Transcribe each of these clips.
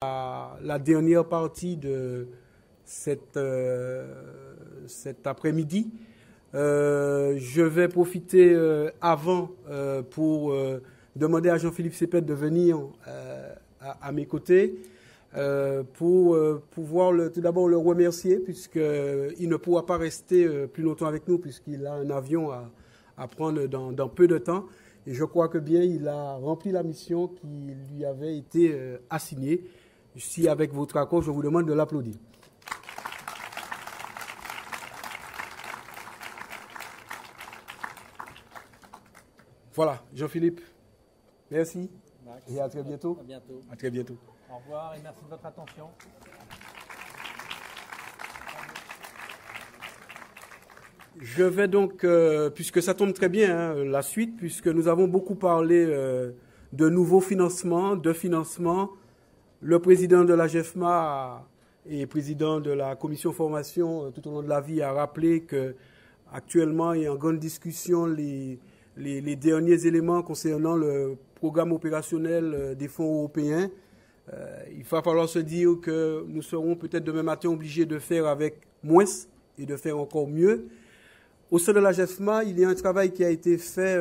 la dernière partie de cet après-midi. Je vais profiter avant pour demander à Jean-Philippe Sepet de venir à mes côtés pour pouvoir tout d'abord le remercier puisqu'il ne pourra pas rester plus longtemps avec nous puisqu'il a un avion à prendre dans peu de temps. Et je crois que bien il a rempli la mission qui lui avait été assignée. Si avec votre accord, je vous demande de l'applaudir. Voilà, Jean-Philippe, merci. Max, et à très bientôt. À bientôt. À très bientôt. Au revoir et merci de votre attention. Je vais donc, puisque ça tombe très bien, la suite, puisque nous avons beaucoup parlé de nouveaux financements, de financement. Le président de la GEFMA et président de la commission formation tout au long de la vie a rappelé qu'actuellement, il y a en grande discussion les derniers éléments concernant le programme opérationnel des fonds européens. Il va falloir se dire que nous serons peut-être demain matin obligés de faire avec moins et de faire encore mieux. Au sein de la GEFMA, il y a un travail qui a été fait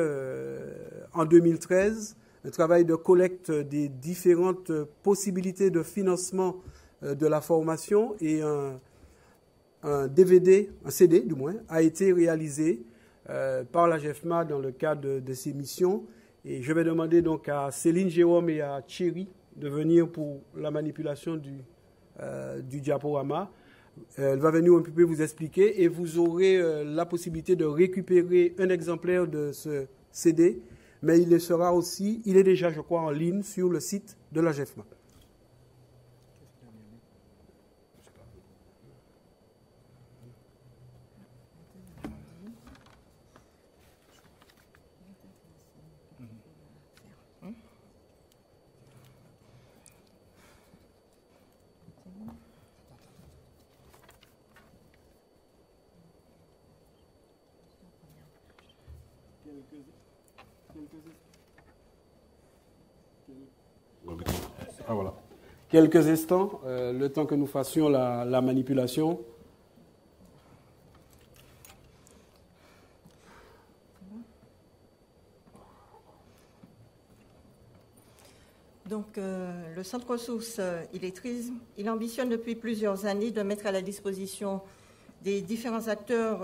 en 2013, un travail de collecte des différentes possibilités de financement de la formation et un DVD, un CD du moins, a été réalisé par la GEFMA dans le cadre de ces missions. Et je vais demander donc à Céline Jérôme et à Thierry de venir pour la manipulation du diaporama. Elle va venir un peu vous expliquer et vous aurez la possibilité de récupérer un exemplaire de ce CD, mais il est déjà, je crois, en ligne sur le site de la GEFMA. Ah, voilà. Quelques instants, le temps que nous fassions la manipulation. Donc, le Centre ressources illettrisme, il ambitionne depuis plusieurs années de mettre à la disposition des différents acteurs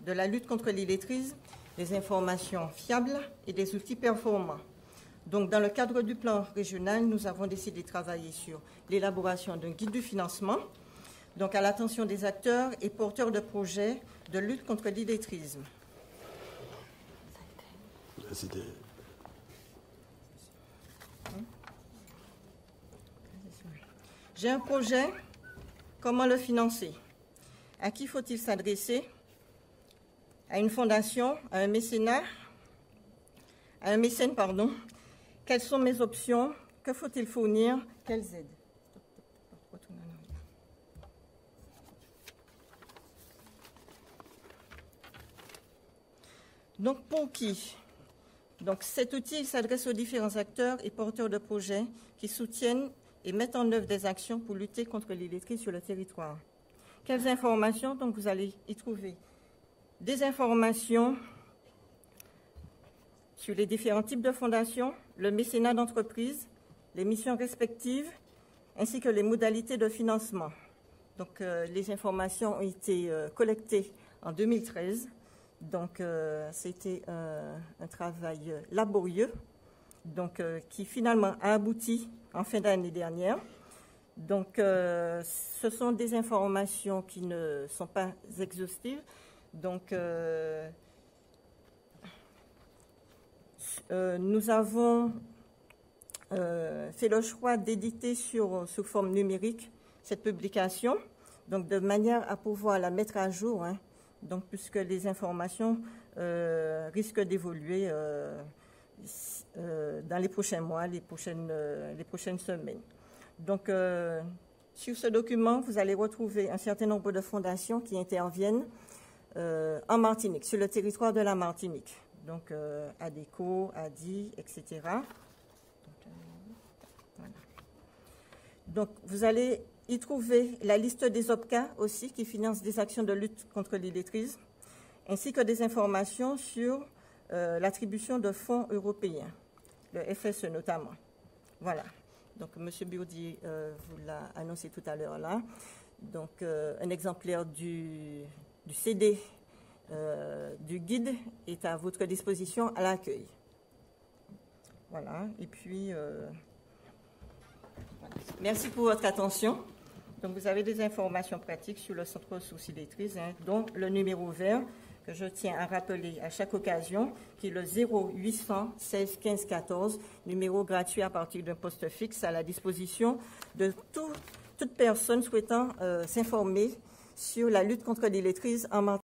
de la lutte contre l'illettrisme des informations fiables et des outils performants. Donc, dans le cadre du plan régional, nous avons décidé de travailler sur l'élaboration d'un guide du financement, donc à l'attention des acteurs et porteurs de projets de lutte contre l'illettrisme. J'ai un projet, comment le financer? À qui faut-il s'adresser? À une fondation, à un mécénat, à un mécène, pardon. Quelles sont mes options? Que faut-il fournir? Quelles aides? Donc, pour qui? Donc, cet outil s'adresse aux différents acteurs et porteurs de projets qui soutiennent et mettent en œuvre des actions pour lutter contre l'illettrisme sur le territoire. Quelles informations? Donc, vous allez y trouver des informations sur les différents types de fondations, le mécénat d'entreprise, les missions respectives, ainsi que les modalités de financement. Donc, les informations ont été collectées en 2013. Donc, c'était un travail laborieux, donc, qui finalement a abouti en fin d'année dernière. Donc, ce sont des informations qui ne sont pas exhaustives. Donc, nous avons fait le choix d'éditer sous forme numérique cette publication, donc de manière à pouvoir la mettre à jour, donc puisque les informations risquent d'évoluer dans les prochains mois, les prochaines semaines. Donc, sur ce document, vous allez retrouver un certain nombre de fondations qui interviennent en Martinique, sur le territoire de la Martinique. Donc, ADECO, ADI, etc. Donc, voilà. Donc, vous allez y trouver la liste des OPCA aussi, qui financent des actions de lutte contre l'illettrisme, ainsi que des informations sur l'attribution de fonds européens, le FSE notamment. Voilà. Donc, M. Bourdi vous l'a annoncé tout à l'heure là. Donc, un exemplaire du CD, du guide est à votre disposition à l'accueil. Voilà. Et puis, voilà. Merci pour votre attention. Donc, vous avez des informations pratiques sur le Centre ressources illettristes, dont le numéro vert que je tiens à rappeler à chaque occasion, qui est le 0800 16 15 14, numéro gratuit à partir d'un poste fixe à la disposition de toute personne souhaitant s'informer sur la lutte contre l'illettrisme en matière